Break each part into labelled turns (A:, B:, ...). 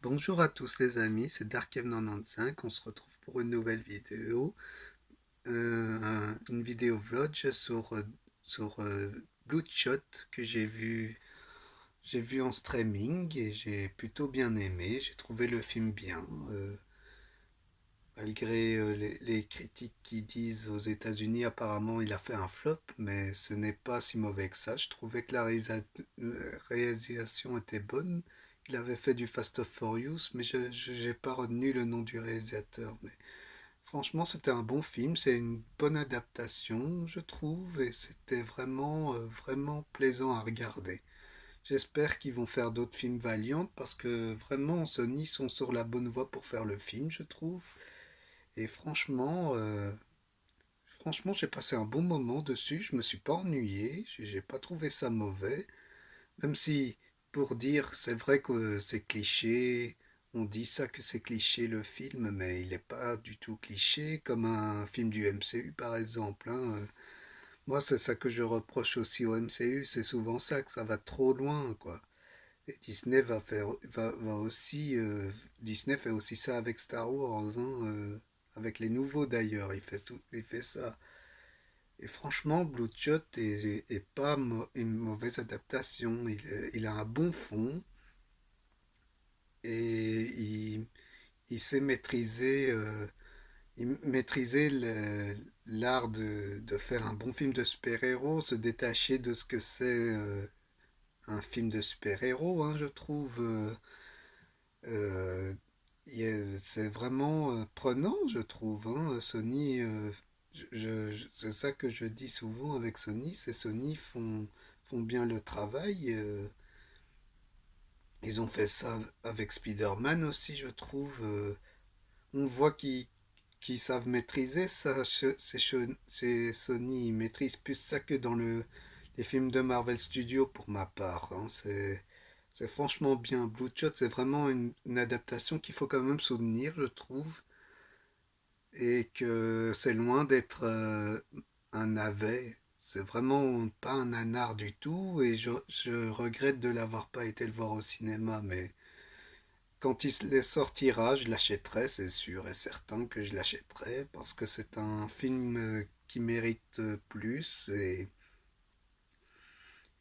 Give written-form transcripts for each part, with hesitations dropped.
A: Bonjour à tous les amis, c'est Darkev95, on se retrouve pour une nouvelle vidéo, une vidéo vlog sur Bloodshot que j'ai vu en streaming et j'ai plutôt bien aimé, j'ai trouvé le film bien, malgré les critiques qui disent aux États-Unis apparemment il a fait un flop, mais ce n'est pas si mauvais que ça, je trouvais que la réalisation était bonne. Il avait fait du Fast of Furious, mais je n'ai pas retenu le nom du réalisateur. Mais franchement, c'était un bon film, c'est une bonne adaptation, je trouve, et c'était vraiment plaisant à regarder. J'espère qu'ils vont faire d'autres films Valiant parce que vraiment, Sony sont sur la bonne voie pour faire le film, je trouve. Et franchement, j'ai passé un bon moment dessus, je me suis pas ennuyé, j'ai pas trouvé ça mauvais. Même si, pour dire, c'est vrai que c'est cliché, on dit ça que c'est cliché le film, mais il n'est pas du tout cliché, comme un film du MCU par exemple, hein. Moi, c'est ça que je reproche aussi au MCU, c'est souvent ça, que ça va trop loin, quoi. Et Disney va aussi, Disney fait aussi ça avec Star Wars, hein, avec les nouveaux d'ailleurs, il fait ça. Et franchement, Bloodshot est pas une mauvaise adaptation. Il a un bon fond et il sait maîtriser l'art de faire un bon film de super-héros, se détacher de ce que c'est un film de super-héros, hein, je trouve. Euh, c'est vraiment prenant, je trouve, hein. Sony, c'est ça que je dis souvent avec Sony, c'est Sony font bien le travail. Ils ont fait ça avec Spider-Man aussi, je trouve. On voit qu'ils savent maîtriser ça. C'est Sony, ils maîtrisent plus ça que dans les films de Marvel Studios pour ma part, hein. C'est franchement bien. Bloodshot, c'est vraiment une adaptation qu'il faut quand même soutenir, je trouve. Et que c'est loin d'être un navet. C'est vraiment pas un nanar du tout. Et je regrette de l'avoir pas été le voir au cinéma. Mais quand il sortira, je l'achèterai, c'est sûr et certain que je l'achèterai. Parce que c'est un film qui mérite plus. Et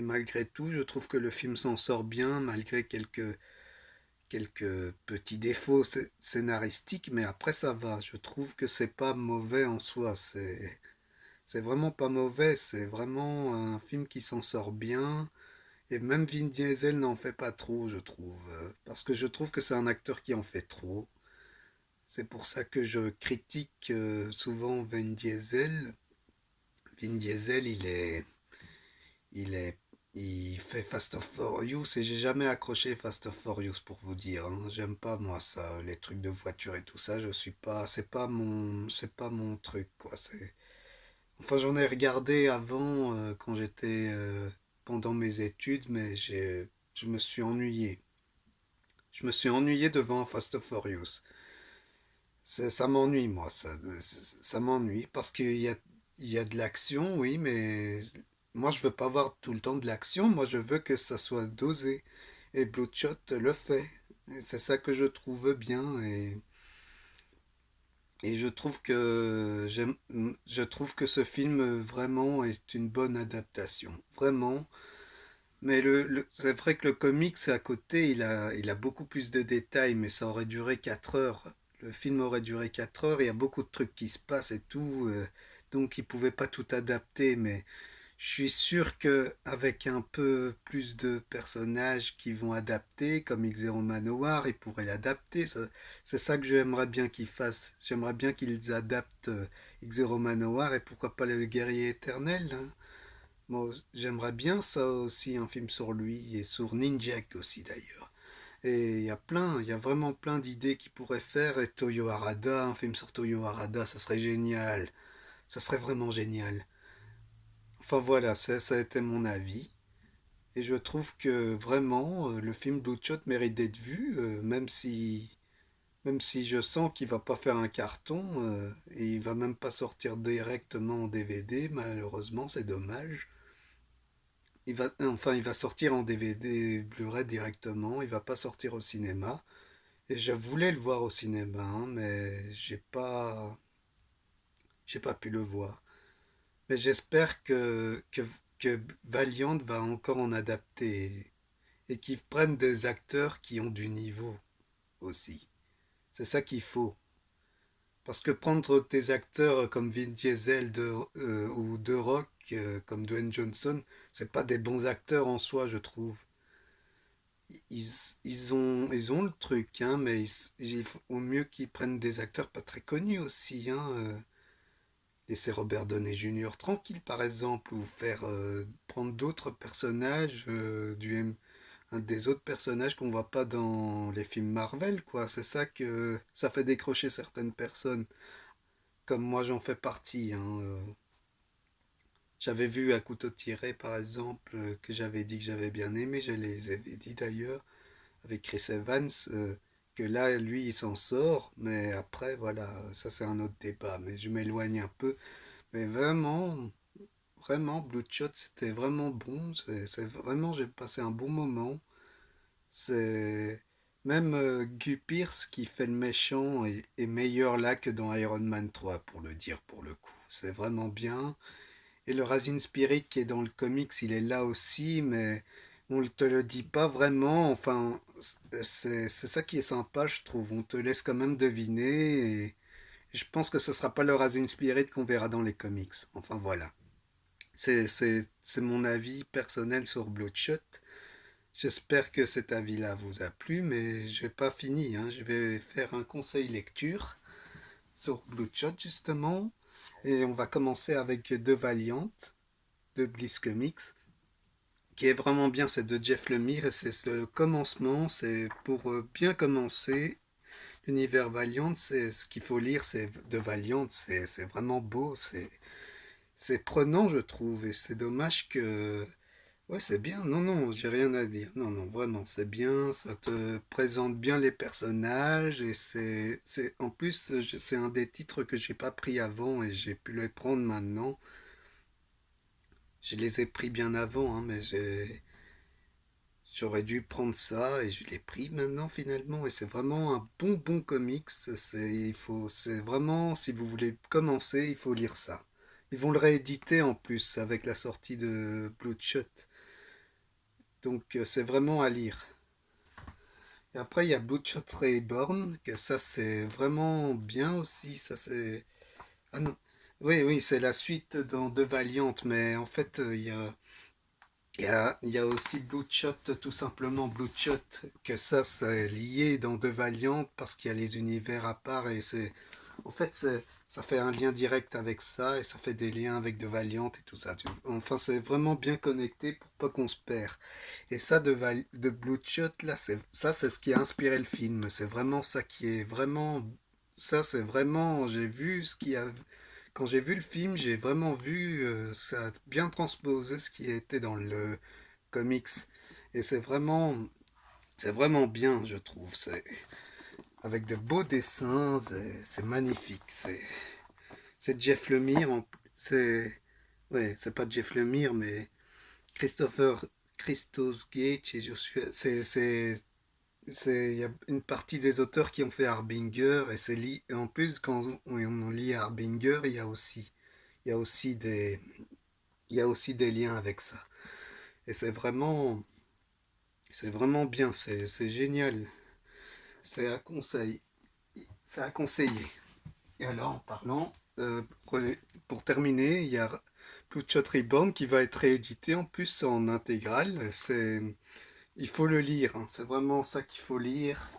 A: malgré tout, je trouve que le film s'en sort bien, malgré quelques petits défauts scénaristiques, mais après ça va. Je trouve que c'est pas mauvais en soi. C'est vraiment pas mauvais. C'est vraiment un film qui s'en sort bien. Et même Vin Diesel n'en fait pas trop, je trouve. Parce que je trouve que c'est un acteur qui en fait trop. C'est pour ça que je critique souvent Vin Diesel. Vin Diesel, il est, il fait Fast of Furious et j'ai jamais accroché Fast of Furious pour vous dire, hein. J'aime pas moi ça, les trucs de voiture et tout ça. Je suis pas, c'est pas mon truc quoi. Enfin j'en ai regardé avant quand j'étais pendant mes études, mais je me suis ennuyé. Je me suis ennuyé devant Fast of Furious. Ça m'ennuie moi, ça m'ennuie parce il y a de l'action, oui, mais moi je veux pas voir tout le temps de l'action. Moi je veux que ça soit dosé. Et Bloodshot le fait. Et c'est ça que je trouve bien et je trouve que ce film vraiment est une bonne adaptation. Vraiment. Mais c'est vrai que le comics à côté, il a beaucoup plus de détails, mais ça aurait duré 4 heures. Le film aurait duré 4 heures, il y a beaucoup de trucs qui se passent et tout, donc il pouvait pas tout adapter, mais je suis sûr que avec un peu plus de personnages qui vont adapter, comme X-Zero Manowar, ils pourraient l'adapter. C'est ça que j'aimerais bien qu'ils fassent. J'aimerais bien qu'ils adaptent X-Zero Manowar et pourquoi pas le guerrier éternel, hein. Moi, j'aimerais bien ça aussi, un film sur lui et sur Ninjak aussi d'ailleurs. Et il y a vraiment plein d'idées qu'il pourrait faire. Et Toyo Harada, un film sur Toyo Harada, ça serait génial. Ça serait vraiment génial. Enfin voilà, ça a été mon avis. Et je trouve que vraiment, le film Bloodshot mérite d'être vu, même si je sens qu'il va pas faire un carton, et il va même pas sortir directement en DVD, malheureusement, c'est dommage. Il va sortir en DVD Blu-ray directement, il va pas sortir au cinéma. Et je voulais le voir au cinéma, hein, mais j'ai pas pu le voir. Mais j'espère que Valiant va encore en adapter et qu'ils prennent des acteurs qui ont du niveau aussi. C'est ça qu'il faut. Parce que prendre des acteurs comme Vin Diesel ou The Rock, comme Dwayne Johnson, c'est pas des bons acteurs en soi, je trouve. Ils ont le truc, hein, mais il faut au mieux qu'ils prennent des acteurs pas très connus aussi, hein. Laisser Robert Downey Jr. tranquille, par exemple, ou faire prendre d'autres personnages, un des autres personnages qu'on voit pas dans les films Marvel, quoi. C'est ça que ça fait décrocher certaines personnes, comme moi j'en fais partie, hein. J'avais vu à couteau tiré, par exemple, que j'avais dit que j'avais bien aimé, je les avais dit d'ailleurs, avec Chris Evans, que là, lui, il s'en sort, mais après, voilà, ça c'est un autre débat, mais je m'éloigne un peu. Mais vraiment, vraiment, Bloodshot, c'était vraiment bon, c'est vraiment, j'ai passé un bon moment. C'est même Guy Pearce qui fait le méchant est meilleur là que dans Iron Man 3 pour le dire pour le coup. C'est vraiment bien. Et le Racine Spirit qui est dans le comics, il est là aussi, mais on ne te le dit pas vraiment. Enfin, c'est ça qui est sympa, je trouve. On te laisse quand même deviner. Et je pense que ce sera pas le Racine Spirit qu'on verra dans les comics. Enfin voilà. C'est mon avis personnel sur Bloodshot. J'espère que cet avis-là vous a plu, mais je n'ai pas fini, hein. Je vais faire un conseil lecture sur Bloodshot justement. Et on va commencer avec The Valiant de Bliss Comics, qui est vraiment bien, c'est de Jeff Lemire et c'est le commencement, c'est pour bien commencer l'univers Valiant, c'est ce qu'il faut lire, c'est de Valiant, c'est vraiment beau, c'est prenant je trouve, et c'est dommage que ouais, c'est bien. Non, non, j'ai rien à dire. Non, non, vraiment, c'est bien. Ça te présente bien les personnages et en plus, c'est un des titres que j'ai pas pris avant et j'ai pu les prendre maintenant. Je les ai pris bien avant, hein, mais j'aurais dû prendre ça et je l'ai pris maintenant finalement. Et c'est vraiment un bon comics. C'est vraiment, si vous voulez commencer, il faut lire ça. Ils vont le rééditer en plus avec la sortie de Bloodshot. Donc c'est vraiment à lire. Et après, il y a Bloodshot Reborn, que ça, c'est vraiment bien aussi. Ça, c'est. Ah non. Oui, oui, c'est la suite de Valiant, mais en fait, il y a aussi Bloodshot, tout simplement Bloodshot, que ça, c'est lié dans De Valiant parce qu'il y a les univers à part et c'est. En fait, ça fait un lien direct avec ça et ça fait des liens avec De Valiant et tout ça. Enfin, c'est vraiment bien connecté pour pas qu'on se perd. Et ça, de Bloodshot, là, ça, c'est ce qui a inspiré le film. C'est vraiment ça qui est vraiment. Ça, c'est vraiment. J'ai vu ce qui a. Quand j'ai vu le film, j'ai vraiment vu. Ça a bien transposé ce qui était dans le comics. Et c'est vraiment bien, je trouve. C'est avec de beaux dessins. C'est magnifique. C'est Jeff Lemire. C'est. Ouais, c'est pas Jeff Lemire, mais Christopher Christos Gage et Joshua. Il y a une partie des auteurs qui ont fait Harbinger et en plus quand on lit Harbinger, il y a aussi il y a aussi des liens avec ça. Et c'est vraiment bien, c'est génial. C'est à conseil, c'est à conseiller. Et alors en parlant, pour terminer, il y a Bloodshot Reborn qui va être réédité en plus en intégrale. Il faut le lire, hein. C'est vraiment ça qu'il faut lire.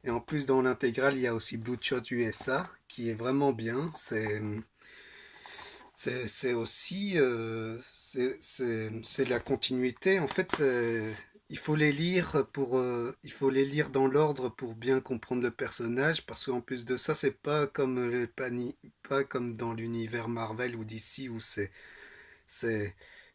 A: Et en plus, dans l'intégrale, il y a aussi Bloodshot USA, qui est vraiment bien. C'est aussi, c'est la continuité. En fait, il faut les lire il faut les lire dans l'ordre pour bien comprendre le personnage, parce qu'en plus de ça, c'est pas comme pas comme dans l'univers Marvel ou DC où c'est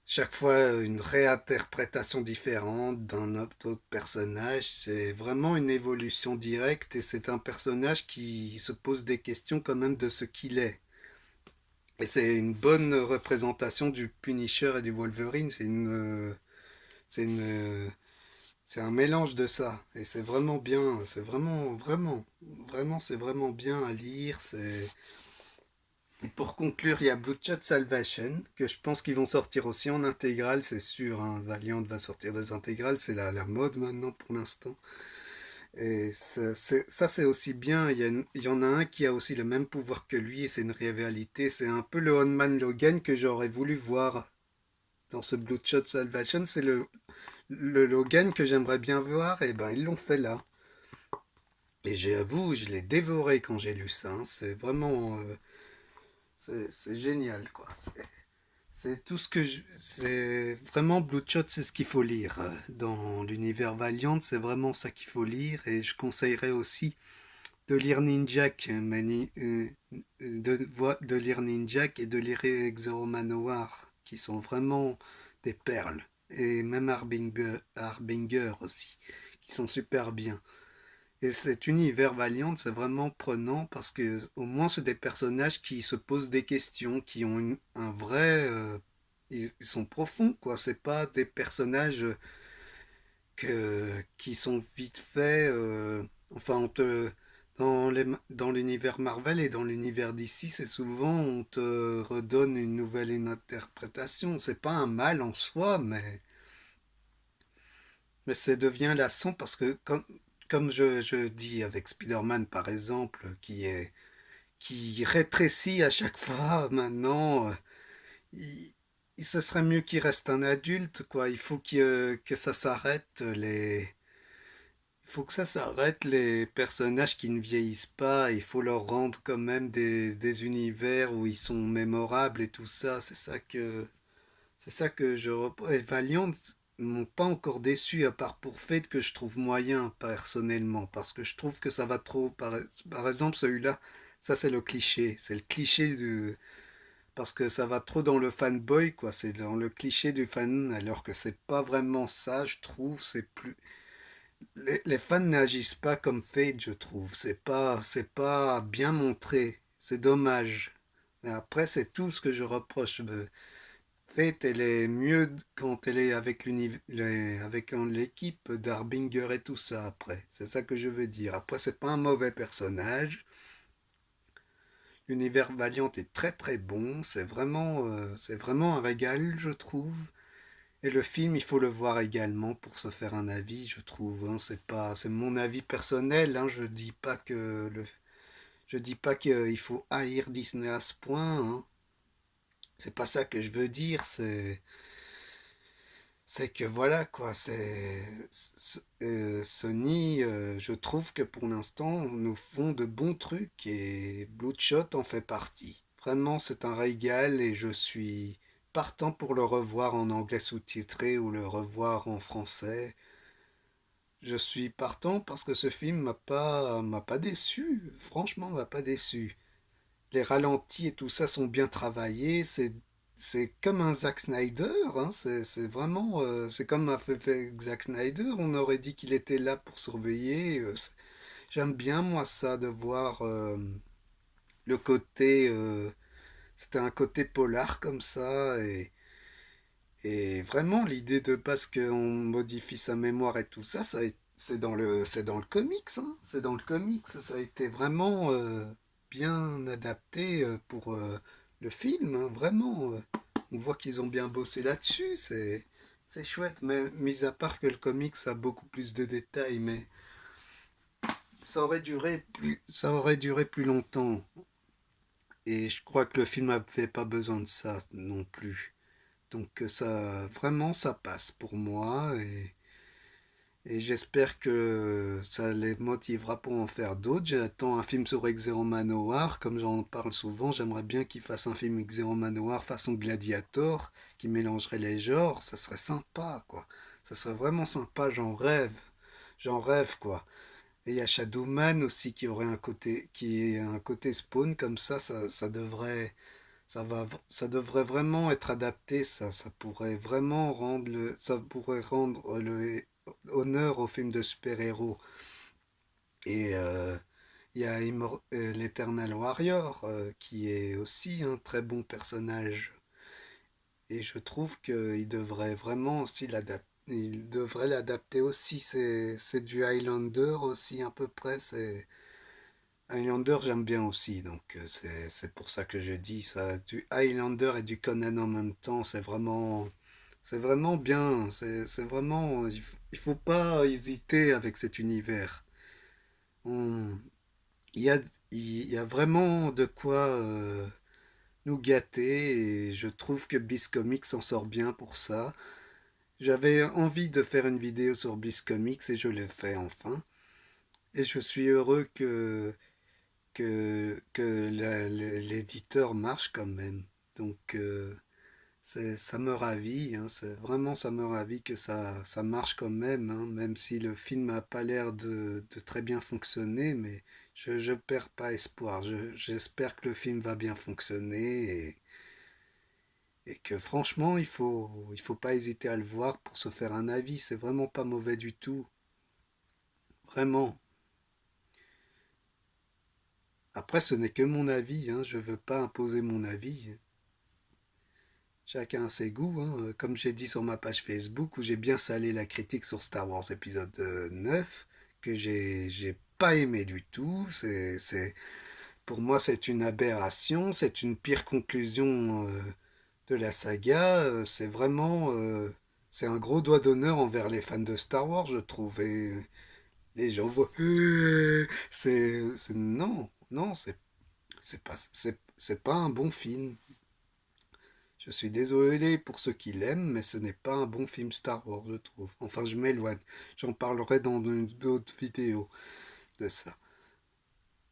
A: chaque fois une réinterprétation différente d'un autre personnage. C'est vraiment une évolution directe et c'est un personnage qui se pose des questions quand même de ce qu'il est. Et c'est une bonne représentation du Punisher et du Wolverine. C'est une C'est un mélange de ça. Et c'est vraiment bien. C'est vraiment, c'est vraiment bien à lire. Et pour conclure, il y a Bloodshot Salvation, que je pense qu'ils vont sortir aussi en intégrale, c'est sûr. Hein. Valiant va sortir des intégrales, c'est la mode maintenant pour l'instant. Et ça, c'est aussi bien. Il y en a un qui a aussi le même pouvoir que lui, et c'est une rivalité. C'est un peu le Hunman Logan que j'aurais voulu voir dans ce Bloodshot Salvation. C'est le Logan que j'aimerais bien voir, et ben ils l'ont fait là. Et j'avoue, je l'ai dévoré quand j'ai lu ça. Hein. C'est vraiment, c'est génial, quoi. C'est tout ce que c'est vraiment Bloodshot, c'est ce qu'il faut lire dans l'univers Valiant. C'est vraiment ça qu'il faut lire, et je conseillerais aussi de lire Ninjak, de lire Ninjak et de lire Exo Manowar, qui sont vraiment des perles. Et même Harbinger aussi, qui sont super bien. Et cet univers Valiant, c'est vraiment prenant parce que au moins c'est des personnages qui se posent des questions, qui ont un vrai, ils sont profonds quoi. C'est pas des personnages qui sont vite faits. Enfin, dans l'univers Marvel et dans l'univers d'ici, c'est souvent on te redonne une nouvelle interprétation. C'est pas un mal en soi, mais ça devient lassant parce que comme je dis avec Spider-Man par exemple, qui rétrécit à chaque fois maintenant, il, ce serait mieux qu'il reste un adulte, quoi. Il faut que ça s'arrête il faut que ça s'arrête les personnages qui ne vieillissent pas. Il faut leur rendre quand même des univers où ils sont mémorables et tout ça. C'est ça que je reproche. Et Valiant m'ont pas encore déçu, à part pour Fate que je trouve moyen personnellement, parce que je trouve que ça va trop. Par exemple, celui-là, ça c'est le cliché. C'est le cliché du. Parce que ça va trop dans le fanboy, quoi. C'est dans le cliché du fan, alors que c'est pas vraiment ça, je trouve. C'est plus. Les fans n'agissent pas comme Fate, je trouve. C'est pas bien montré. C'est dommage. Mais après, c'est tout ce que je reproche. Fate, elle est mieux quand elle est avec l'équipe d'Harbinger et tout ça après. C'est ça que je veux dire. Après, c'est pas un mauvais personnage. L'univers Valiant est très très bon. C'est vraiment un régal, je trouve. Et le film, il faut le voir également pour se faire un avis, je trouve. Hein. C'est mon avis personnel. Hein. Je dis pas qu'il faut haïr Disney à ce point. Hein. C'est pas ça que je veux dire. C'est que voilà quoi, Sony, je trouve que pour l'instant, nous font de bons trucs et Bloodshot en fait partie. Vraiment, c'est un régal et je suis partant pour le revoir en anglais sous-titré ou le revoir en français. Je suis partant parce que ce film m'a pas déçu. Franchement, m'a pas déçu. Les ralentis et tout ça sont bien travaillés. C'est comme un Zack Snyder. Hein, c'est vraiment. C'est comme a fait Zack Snyder. On aurait dit qu'il était là pour surveiller. J'aime bien, moi, ça, de voir le côté. C'était un côté polar comme ça. Et vraiment, l'idée de parce qu'on modifie sa mémoire et tout ça, c'est dans le comics. Hein, c'est dans le comics. Ça a été vraiment bien adapté pour le film. Hein, vraiment. On voit qu'ils ont bien bossé là-dessus. C'est chouette. Mais mis à part que le comics a beaucoup plus de détails, mais ça aurait duré plus longtemps. Et je crois que le film n'avait pas besoin de ça non plus. Donc ça, vraiment, ça passe pour moi et j'espère que ça les motivera pour en faire d'autres. J'attends un film sur Exeter Manowar, comme j'en parle souvent, j'aimerais bien qu'ils fassent un film Exeter Manowar façon Gladiator, qui mélangerait les genres, ça serait sympa quoi. Ça serait vraiment sympa, j'en rêve quoi. Et il y a Shadowman aussi qui est un côté spawn comme ça devrait ça devrait vraiment être adapté, ça pourrait vraiment rendre le honneur au film de super-héros. Et il y a l'Eternal Warrior, qui est aussi un très bon personnage. Et je trouve qu'il devrait vraiment aussi l'adapter. il devrait l'adapter aussi. C'est du Highlander aussi à peu près. C'est Highlander, j'aime bien aussi, donc c'est pour ça que je dis ça. Du Highlander et du Conan en même temps, c'est vraiment bien. C'est vraiment, il faut pas hésiter avec cet univers. On- il y a, il y a vraiment de quoi nous gâter et je trouve que Bliss Comics s'en sort bien pour ça. J'avais envie de faire une vidéo sur Bliss Comics et je l'ai fait enfin. Et je suis heureux que l'éditeur marche quand même. Donc ça me ravit, hein, vraiment ça me ravit que ça marche quand même, hein, même si le film n'a pas l'air de très bien fonctionner, mais je perds pas espoir. J'espère que le film va bien fonctionner et que franchement il faut pas hésiter à le voir pour se faire un avis. C'est vraiment pas mauvais du tout, vraiment. Après, ce n'est que mon avis, hein, je veux pas imposer mon avis. Chacun a ses goûts, hein. Comme j'ai dit sur ma page Facebook, où j'ai bien salé la critique sur Star Wars épisode 9, que j'ai pas aimé du tout. Pour moi, c'est une aberration, c'est une pire conclusion de la saga. C'est un gros doigt d'honneur envers les fans de Star Wars, je trouve. Et les gens voient, non, non, c'est pas un bon film. Je suis désolé pour ceux qui l'aiment, mais ce n'est pas un bon film Star Wars, je trouve. Enfin, je m'éloigne. J'en parlerai dans d'autres vidéos de ça.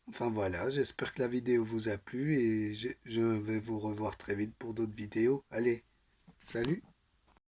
A: Enfin voilà, j'espère que la vidéo vous a plu et je vais vous revoir très vite pour d'autres vidéos. Allez, salut!